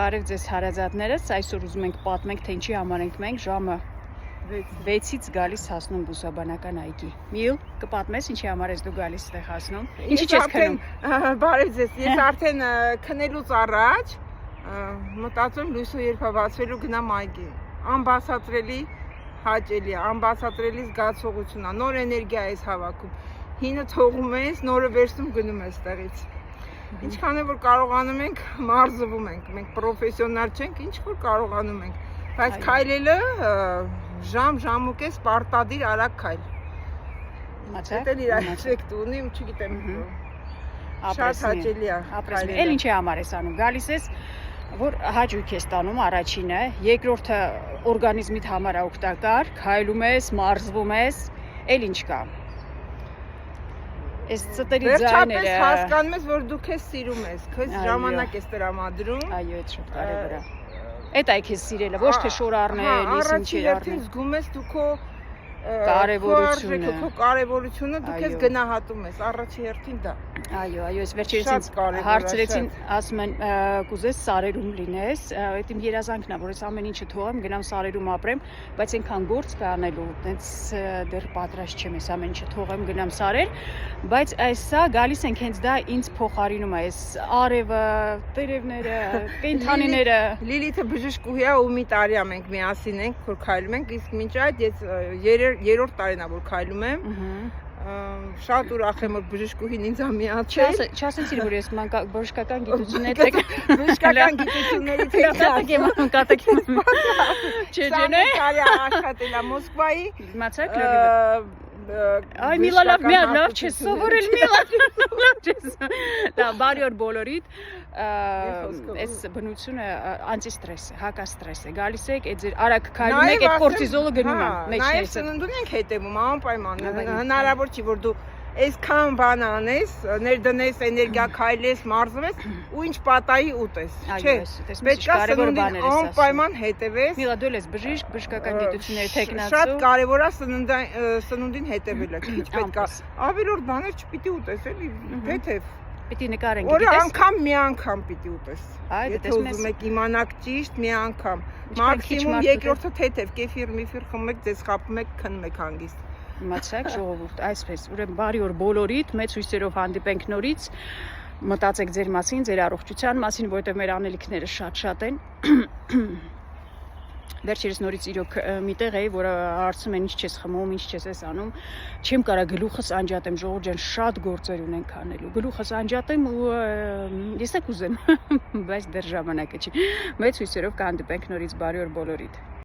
Բարև ձեզ հարազատներս, այսօր ուզում ենք պատմենք, թե ինչի համար ենք մենք ժամը 6-ից գալիս հասնում Բուսաբանական այգի։ Միլ, կպատմես ինչի համար ես դու գալիս այդտեղ հասնում։ Ինչի՞ չես քնում։ Բարև ձեզ, ես արդեն քնելուց առաջ մտածում լույսը երբ բացվելու գնամ այգի։ Անբացատրելի հաճելի է, անբացատրելի զգացողություն է, նոր էներգիա ես հավաքում։ Հինը թողում ես, նորը վերցնում գնում ես տեղից։ Ինչքան է որ կարողանում ենք, մարզվում ենք, մենք պրոֆեսիոնալ չենք, ինչ որ կարողանում ենք, բայց քայլելը ժամ ու կես պարտադիր արագ քայլ։ Դա էլ իր էֆեկտ ունի, չգիտեմ, շատ հաճելի է քայլելը։ Էլ ինչի համար ես անում, գալիս ես, որ հաճույք ես տանում առաջինը, երկրորդը օրգանիզմիդ համար օգտակար, քայլում ես, մարզվում ես, էլ ինչ կա։ Այս ծտերի ձայները վերջապես հասկանում ես, որ դու քեզ սիրում ես, քեզ ժամանակ ես տրամադրում։ Այո, այդ շատ կարևոր է։ Այդ այ քեզ սիրելը, ոչ թե շոր առնել, ինչ առնել, զգում ես դու քո կարևորությունը, քո կարևորությունը դու քեզ գնահատում ես, առաջի հերթին դա։ Այո, այս վերջերս հարցրեցին, ասում են կուզես սարերում լինես, այդ իմ երազանքն է, որ ես ամեն ինչը թողեմ, գնամ սարերում ապրեմ, բայց այնքան գործ կա անելու, այդպես դեռ պատրաստ չեմ, ես ամեն ինչը թողեմ, գնամ սարեր, բայց այսա գալիս ենք հենց դա ինձ փոխարինում է, այս արևը, տերևները, կենդանիները։ Լիլիթը բժշկուհի է ու մի տարի է մենք միասին ենք, որ քայլում ենք, իսկ մինչ այդ ես երրորդ տարին է որ քայլում եմ։ Շատ ուրախ եմ որ բժշկուհին ինձ ամիացել։ Չասեցիր որ ես բժշկական գիտություններ եք։ Բժշկական գիտություններից եք կատակեմ։ Չէ՞, կարի աշխատել է Մոսկվայի։ Իմացաք լավ։ Այ Միլա լավ չես սովորել Միլա։ Դա բարի օր բոլորիդ։ Այս բնությունը անտիստրես է, հակաստրես է։ Գալիս եք, այդ ձեր արագ քայլում եք, այդ կորտիզոլը գնում է մեջներս։ Նաև սննդուն ենք հետևում, անպայման։ Հնարավոր չի որ դու այսքան բան անես, ներդնես, էներգիա քայլես, մարզվես ու ինչ պատահի ուտես, չէ։ Պետք է սննդին անպայման հետևես։ Միլա դու ես բժիշկ, բժշկական գիտությունների տեխնացու։ Շատ կարևոր է սննդին հետևելը, քիչ պետք է ավելորդ բաներ չպիտի ուտես, էլի, թեթև։ Պիտի նկարենք, գիտես։ Օրը անգամ մի անգամ պիտի ուտես։ Եթե ուզում եք իմանաք ճիշտ, մի անգամ։ Մաքսիմում երկրորդը թեթև, կեֆիր, միֆիր խմում եք, ձեզ խապում եք, քնում եք հանգիստ։ Իմացեք ժողովուրդ, այսպես, ուրեմն բարի օր բոլորիդ, մեծ հույսերով հանդիպենք նորից, մտածեք ձեր մասին, ձեր առողջության մասին, որովհետև մեր անելիքները շատ են։ Վերջերս նորից իրոք միտեղ էի, որը հարցում են ինչ չես խմում, ինչ չես անում, չեմ կարա գլուխս անջատեմ, ժողովուրդ ջան, շատ գործեր ունենք անելու, գլուխս անջատեմ ու ես եք ուզեմ, բայց դեռ ժամանակը չի, մեծ հույսերով կհանդիպենք նորից բարի օր բոլորիդ։